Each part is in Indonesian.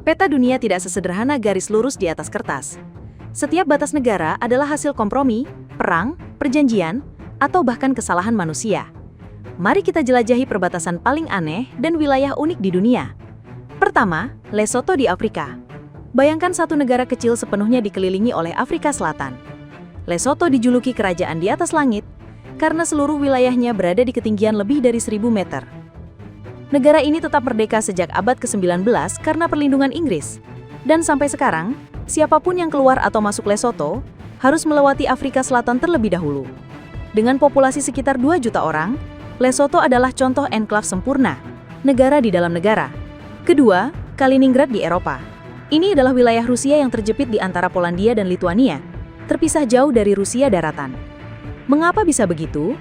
Peta dunia tidak sesederhana garis lurus di atas kertas. Setiap batas negara adalah hasil kompromi, perang, perjanjian, atau bahkan kesalahan manusia. Mari kita jelajahi perbatasan paling aneh dan wilayah unik di dunia. Pertama, Lesotho di Afrika. Bayangkan satu negara kecil sepenuhnya dikelilingi oleh Afrika Selatan. Lesotho dijuluki kerajaan di atas langit karena seluruh wilayahnya berada di ketinggian lebih dari 1000 meter. Negara ini tetap merdeka sejak abad ke-19 karena perlindungan Inggris. Dan sampai sekarang, siapapun yang keluar atau masuk Lesotho harus melewati Afrika Selatan terlebih dahulu. Dengan populasi sekitar 2 juta orang, Lesotho adalah contoh enklave sempurna, negara di dalam negara. Kedua, Kaliningrad di Eropa. Ini adalah wilayah Rusia yang terjepit di antara Polandia dan Lituania, terpisah jauh dari Rusia daratan. Mengapa bisa begitu?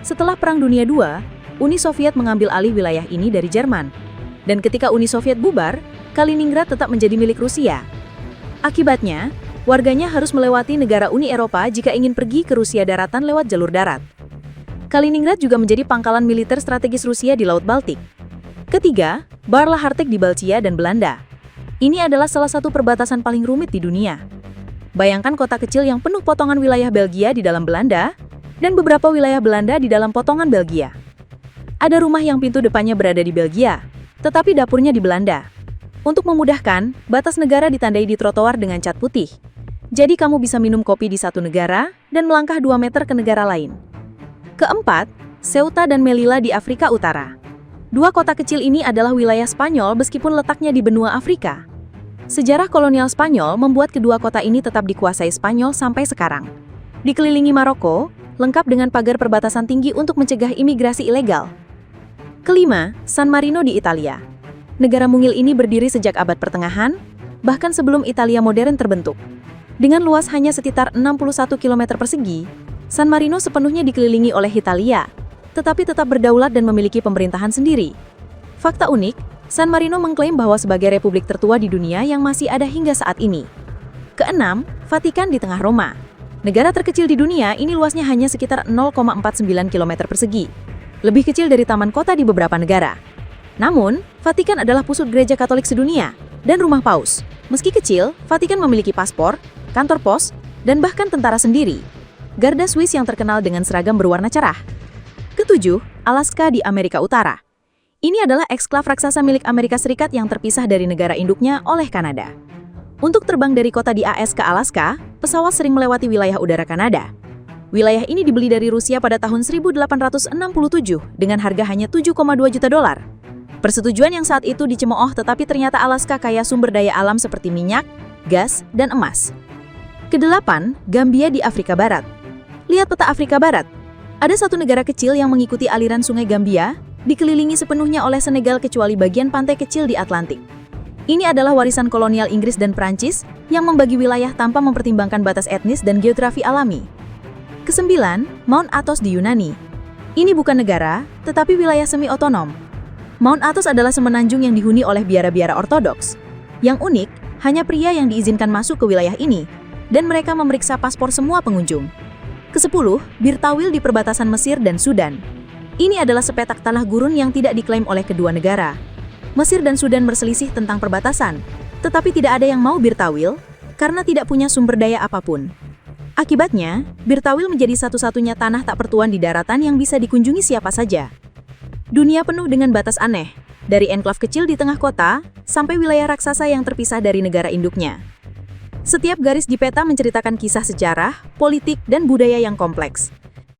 Setelah Perang Dunia II, Uni Soviet mengambil alih wilayah ini dari Jerman. Dan ketika Uni Soviet bubar, Kaliningrad tetap menjadi milik Rusia. Akibatnya, warganya harus melewati negara Uni Eropa jika ingin pergi ke Rusia daratan lewat jalur darat. Kaliningrad juga menjadi pangkalan militer strategis Rusia di Laut Baltik. Ketiga, Barla-Harteg di Balcia dan Belanda. Ini adalah salah satu perbatasan paling rumit di dunia. Bayangkan kota kecil yang penuh potongan wilayah Belgia di dalam Belanda, dan beberapa wilayah Belanda di dalam potongan Belgia. Ada rumah yang pintu depannya berada di Belgia, tetapi dapurnya di Belanda. Untuk memudahkan, batas negara ditandai di trotoar dengan cat putih. Jadi kamu bisa minum kopi di satu negara dan melangkah 2 meter ke negara lain. Keempat, Ceuta dan Melilla di Afrika Utara. Dua kota kecil ini adalah wilayah Spanyol meskipun letaknya di benua Afrika. Sejarah kolonial Spanyol membuat kedua kota ini tetap dikuasai Spanyol sampai sekarang. Dikelilingi Maroko, lengkap dengan pagar perbatasan tinggi untuk mencegah imigrasi ilegal. Kelima, San Marino di Italia. Negara mungil ini berdiri sejak abad pertengahan, bahkan sebelum Italia modern terbentuk. Dengan luas hanya sekitar 61 km persegi, San Marino sepenuhnya dikelilingi oleh Italia, tetapi tetap berdaulat dan memiliki pemerintahan sendiri. Fakta unik, San Marino mengklaim bahwa sebagai republik tertua di dunia yang masih ada hingga saat ini. Keenam, Vatikan di tengah Roma. Negara terkecil di dunia ini luasnya hanya sekitar 0,49 km persegi. Lebih kecil dari taman kota di beberapa negara. Namun, Vatikan adalah pusat gereja Katolik sedunia dan rumah paus. Meski kecil, Vatikan memiliki paspor, kantor pos, dan bahkan tentara sendiri. Garda Swiss yang terkenal dengan seragam berwarna cerah. Ketujuh, Alaska di Amerika Utara. Ini adalah eksklave raksasa milik Amerika Serikat yang terpisah dari negara induknya oleh Kanada. Untuk terbang dari kota di AS ke Alaska, pesawat sering melewati wilayah udara Kanada. Wilayah ini dibeli dari Rusia pada tahun 1867 dengan harga hanya 7,2 juta dolar. Persetujuan yang saat itu dicemooh, tetapi ternyata Alaska kaya sumber daya alam seperti minyak, gas, dan emas. Kedelapan, Gambia di Afrika Barat. Lihat peta Afrika Barat. Ada satu negara kecil yang mengikuti aliran sungai Gambia, dikelilingi sepenuhnya oleh Senegal kecuali bagian pantai kecil di Atlantik. Ini adalah warisan kolonial Inggris dan Prancis yang membagi wilayah tanpa mempertimbangkan batas etnis dan geografi alami. Kesembilan, Mount Athos di Yunani. Ini bukan negara, tetapi wilayah semi-otonom. Mount Athos adalah semenanjung yang dihuni oleh biara-biara ortodoks. Yang unik, hanya pria yang diizinkan masuk ke wilayah ini, dan mereka memeriksa paspor semua pengunjung. Kesepuluh, Bir Tawil di perbatasan Mesir dan Sudan. Ini adalah sepetak tanah gurun yang tidak diklaim oleh kedua negara. Mesir dan Sudan berselisih tentang perbatasan, tetapi tidak ada yang mau Bir Tawil, karena tidak punya sumber daya apapun. Akibatnya, Bir Tawil menjadi satu-satunya tanah tak pertuan di daratan yang bisa dikunjungi siapa saja. Dunia penuh dengan batas aneh, dari enklave kecil di tengah kota, sampai wilayah raksasa yang terpisah dari negara induknya. Setiap garis di peta menceritakan kisah sejarah, politik, dan budaya yang kompleks.